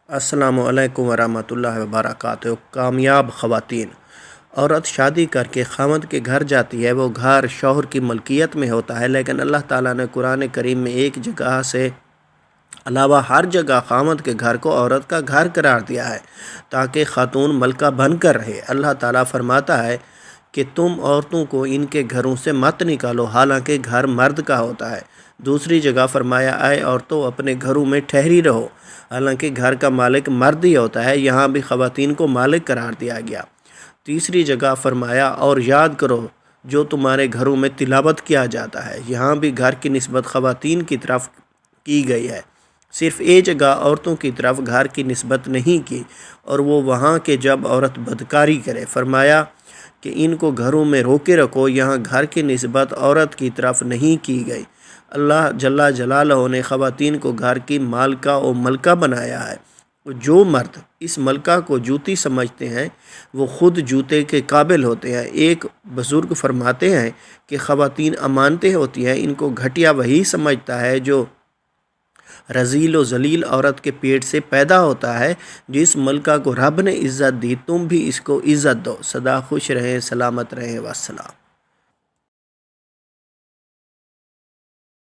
अस्सलामु अलैकुम वरहमतुल्लाहि वबरकातुहू। कामयाब ख़वातीन। औरत शादी करके ख़ावंद के घर जाती है, वो घर शौहर की मलकियत में होता है, लेकिन अल्लाह ताला ने कुरान करीम में एक जगह से अलावा हर जगह ख़ावंद के घर को औरत का घर करार दिया है ताकि ख़ातून मलका बनकर रहे। अल्लाह ताला फरमाता है कि तुम औरतों को इनके घरों से मत निकालो, हालांकि घर मर्द का होता है। दूसरी जगह फरमाया, आए औरतों अपने घरों में ठहरी रहो, हालांकि घर का मालिक मर्द ही होता है। यहाँ भी ख़वातीन को मालिक करार दिया गया। तीसरी जगह फरमाया, और याद करो जो तुम्हारे घरों में तिलावत किया जाता है। यहाँ भी घर की निस्बत ख़वातीन की तरफ की गई है। सिर्फ़ एक जगह औरतों की तरफ घर की निस्बत नहीं की, और वो वहाँ के जब औरत बदकारी करे। फरमाया कि इनको घरों में रोके रखो। यहाँ घर की निस्बत औरत की तरफ नहीं की गई। अल्लाह जल्ला जलालहू ने ख़वातीन को घर की मालका और मलका बनाया है। जो मर्द इस मलका को जूती समझते हैं, वो ख़ुद जूते के काबिल होते हैं। एक बुज़ुर्ग फरमाते हैं कि ख़वातीन अमानतें होती हैं, इनको घटिया वही समझता है जो रज़ील व ज़लील औरत के पेट से पैदा होता है। जिस मलका को रब ने इज़्ज़त दी, तुम भी इसको इज़्ज़त दो। सदा खुश रहें, सलामत रहें। वस्सलाम।